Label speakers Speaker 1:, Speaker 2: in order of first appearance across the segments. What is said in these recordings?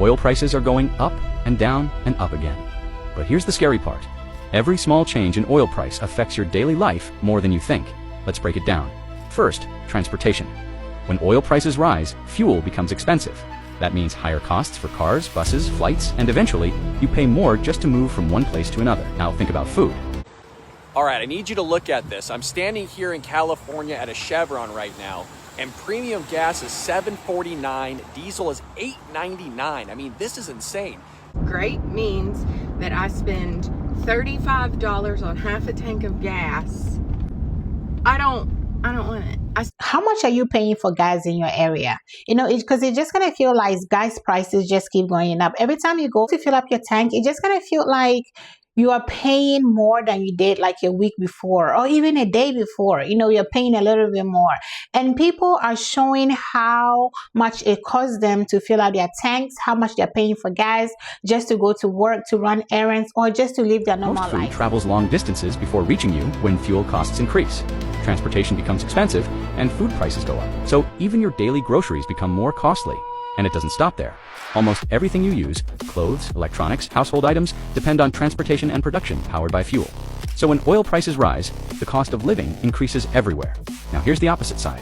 Speaker 1: Oil prices are going up and down and up again. But here's the scary part. Every small change in oil price affects your daily life more than you think. Let's break it down. First, transportation. When oil prices rise, fuel becomes expensive. That means higher costs for cars, buses, flights, and eventually, you pay more just to move from one place to another. Now think about food.
Speaker 2: All right, I need you to look at this. I'm standing here in California at a Chevron right now, and premium gas is $7.49, diesel is $8.99. I mean, this is insane.
Speaker 3: Great means that I spend $35 on half a tank of gas. I don't want it.
Speaker 4: How much are you paying for gas in your area? You know, because it's just going to feel like gas prices just keep going up. Every time you go to fill up your tank, it's just going to feel like you are paying more than you did like a week before or even a day before. You know, you're paying a little bit more. And people are showing how much it costs them to fill out their tanks, how much they're paying for gas just to go to work, to run errands, or just to live their normal
Speaker 1: Most food
Speaker 4: life.
Speaker 1: travels long distances before reaching you when fuel costs increase. Transportation becomes expensive and food prices go up. So even your daily groceries become more costly. And it doesn't stop there. Almost everything you use, clothes, electronics, household items, depend on transportation and production powered by fuel. So when oil prices rise, the cost of living increases everywhere. Now here's the opposite side.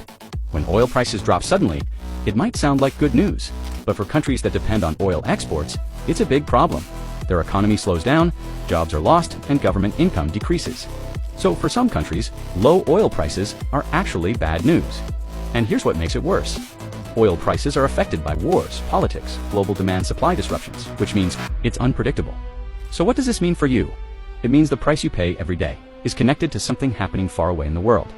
Speaker 1: When oil prices drop suddenly, it might sound like good news. But for countries that depend on oil exports, it's a big problem. Their economy slows down, jobs are lost, and government income decreases. So for some countries, low oil prices are actually bad news. And here's what makes it worse. Oil prices are affected by wars, politics, global demand-supply disruptions, which means it's unpredictable. So what does this mean for you? It means the price you pay every day is connected to something happening far away in the world.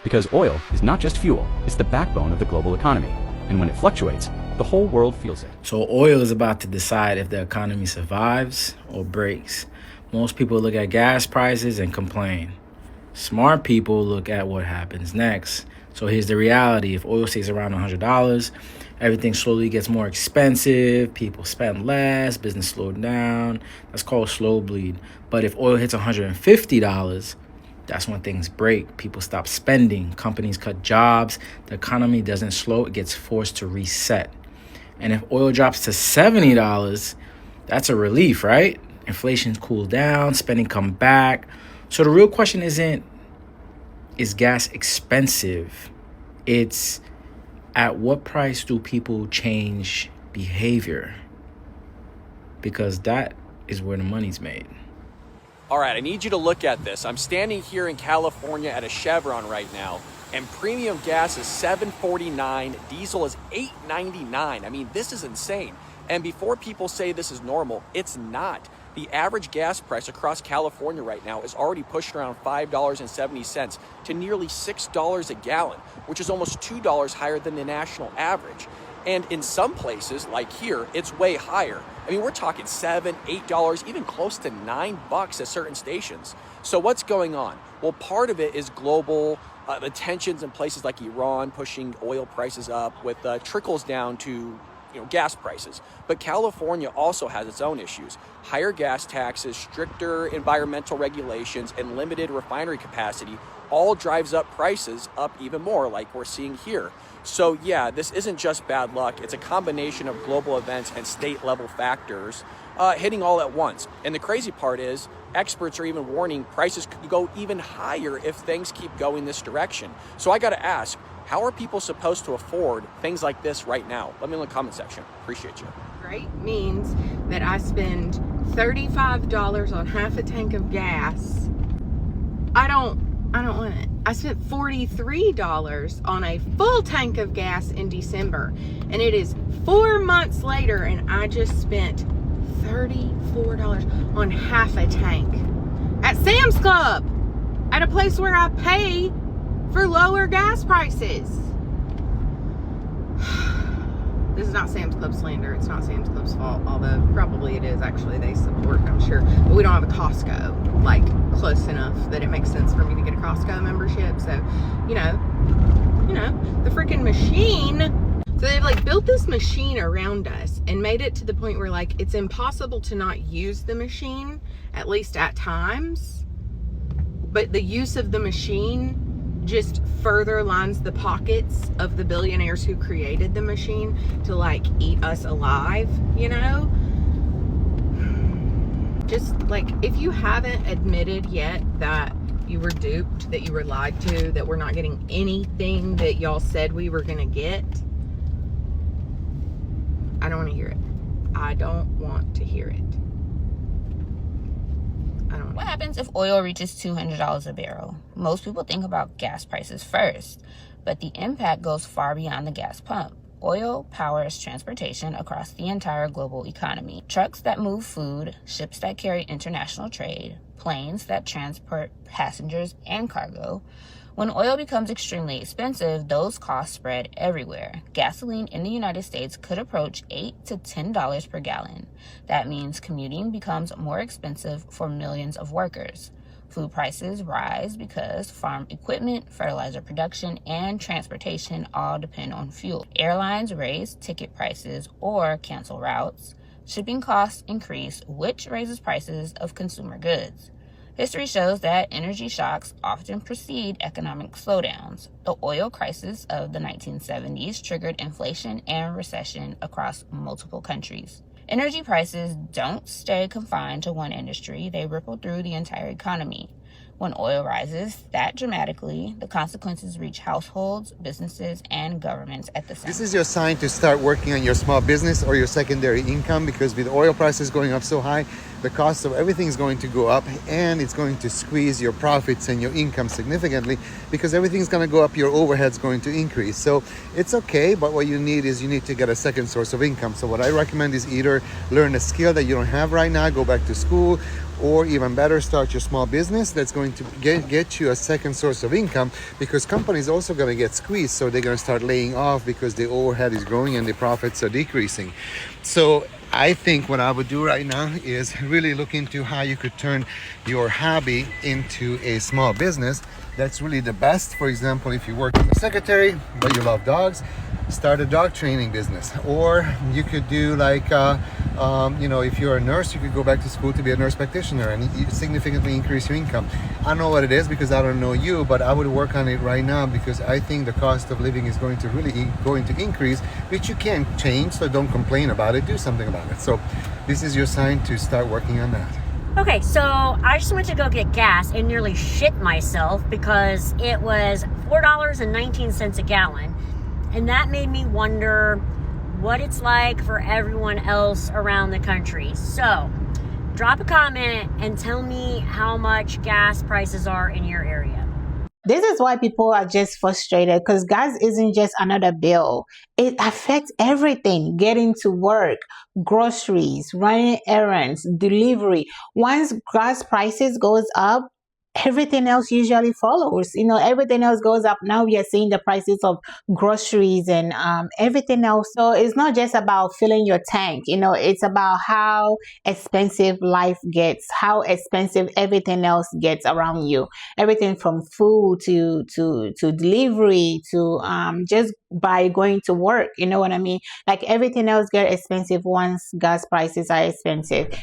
Speaker 1: Because oil is not just fuel, it's the backbone of the global economy. And when it fluctuates, the whole world feels it.
Speaker 5: So oil is about to decide if the economy survives or breaks. Most people look at gas prices and complain. Smart people look at what happens next. So here's the reality. If oil stays around $100, everything slowly gets more expensive. People spend less, business slowed down. That's called slow bleed. But if oil hits $150, that's when things break. People stop spending. Companies cut jobs. The economy doesn't slow. It gets forced to reset. And if oil drops to $70, that's a relief, right? Inflation's cooled down. Spending come back. So the real question isn't, is gas expensive? It's at what price do people change behavior? Because that is where the money's made.
Speaker 2: All right, I need you to look at this. I'm standing here in California at a Chevron right now, and premium gas is $7.49, diesel is $8.99. I mean, this is insane. And before people say this is normal, it's not. The average gas price across California right now is already pushed around $5.70 to nearly $6 a gallon, which is almost $2 higher than the national average. And in some places, like here, it's way higher. I mean, we're talking $7, $8, even close to $9 at certain stations. So what's going on? Well, part of it is global the tensions in places like Iran pushing oil prices up with trickles down to gas prices. But California also has its own issues. Higher gas taxes, stricter environmental regulations, and limited refinery capacity all drives up prices up even more, like we're seeing here. So yeah, this isn't just bad luck. It's a combination of global events and state level factors hitting all at once. And the crazy part is, experts are even warning prices could go even higher if things keep going this direction. So I gotta ask, how are people supposed to afford things like this right now? Let me know in the comment section. Appreciate you.
Speaker 3: Great means that I spend $35 on half a tank of gas. I don't want it. I spent $43 on a full tank of gas in December, and it is 4 months later, and I just spent $34 on half a tank at Sam's Club, at a place where I pay for lower gas prices. This is not Sam's Club slander. It's not Sam's Club's fault, although probably it is. Actually, they support, I'm sure. But we don't have a Costco, like, close enough that it makes sense for me to get a Costco membership. So, the freaking machine. So they've, like, built this machine around us and made it to the point where, like, it's impossible to not use the machine, at least at times. But the use of the machine just further lines the pockets of the billionaires who created the machine to like eat us alive, you know? Just like, if you haven't admitted yet that you were duped, that you were lied to, that we're not getting anything that y'all said we were gonna get, I don't want to hear it. I don't want to hear it.
Speaker 6: What happens if oil reaches $200 a barrel? Most people think about gas prices first, but the impact goes far beyond the gas pump. Oil powers transportation across the entire global economy. Trucks that move food, ships that carry international trade, planes that transport passengers and cargo. When oil becomes extremely expensive, those costs spread everywhere. Gasoline in the United States could approach $8 to $10 per gallon. That means commuting becomes more expensive for millions of workers. Food prices rise because farm equipment, fertilizer production, and transportation all depend on fuel. Airlines raise ticket prices or cancel routes. Shipping costs increase, which raises prices of consumer goods. History shows that energy shocks often precede economic slowdowns. The oil crisis of the 1970s triggered inflation and recession across multiple countries. Energy prices don't stay confined to one industry, they ripple through the entire economy. When oil rises that dramatically, the consequences reach households, businesses, and governments at the same time.
Speaker 7: This is your sign to start working on your small business or your secondary income, because with oil prices going up so high, the cost of everything is going to go up, and it's going to squeeze your profits and your income significantly, because everything's going to go up, your overhead's going to increase. So it's okay, but what you need to get a second source of income. So what I recommend is either learn a skill that you don't have right now, go back to school, or even better, start your small business that's going to get you a second source of income, because companies also going to get squeezed, so they're going to start laying off because the overhead is growing and the profits are decreasing. So I think what I would do right now is really look into how you could turn your hobby into a small business. That's really the best. For example, if you work as a secretary but you love dogs, start a dog training business. Or you could do like if you're a nurse, you could go back to school to be a nurse practitioner and you significantly increase your income. I don't know what it is because I don't know you, but I would work on it right now, because I think the cost of living is going to increase, which you can't change. So don't complain about it, do something about it. So this is your sign to start working on that.
Speaker 8: Okay, so I just went to go get gas and nearly shit myself because it was $4.19 a gallon. And that made me wonder what it's like for everyone else around the country. So drop a comment and tell me how much gas prices are in your area.
Speaker 4: This is why people are just frustrated, because gas isn't just another bill. It affects everything: getting to work, groceries, running errands, delivery. Once gas prices goes up, everything else usually follows. Everything else goes up. Now we are seeing the prices of groceries and everything else. So it's not just about filling your tank. It's about how expensive life gets, how expensive everything else gets around you. Everything from food to delivery to just by going to work. You know what I mean? Like, everything else gets expensive once gas prices are expensive.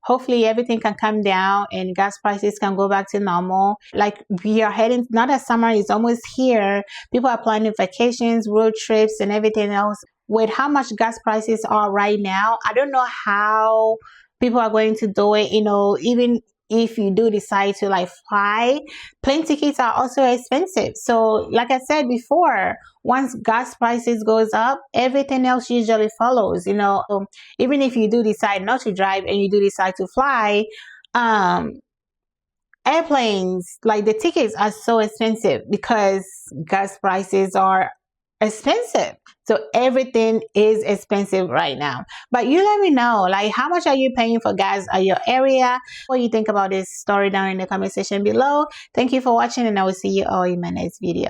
Speaker 4: Hopefully everything can come down and gas prices can go back to normal. Like, we are heading, now that summer is almost here, people are planning vacations, road trips, and everything else. With how much gas prices are right now, I don't know how people are going to do it. Even if you do decide to fly, plane tickets are also expensive. So like I said before, once gas prices goes up, everything else usually follows. Even if you do decide not to drive and you do decide to fly, airplanes, like, the tickets are so expensive because gas prices are expensive. So everything is expensive right now. But you let me know, how much are you paying for gas at your area? What you think about this story down in the comment section below. Thank you for watching, and I will see you all in my next video.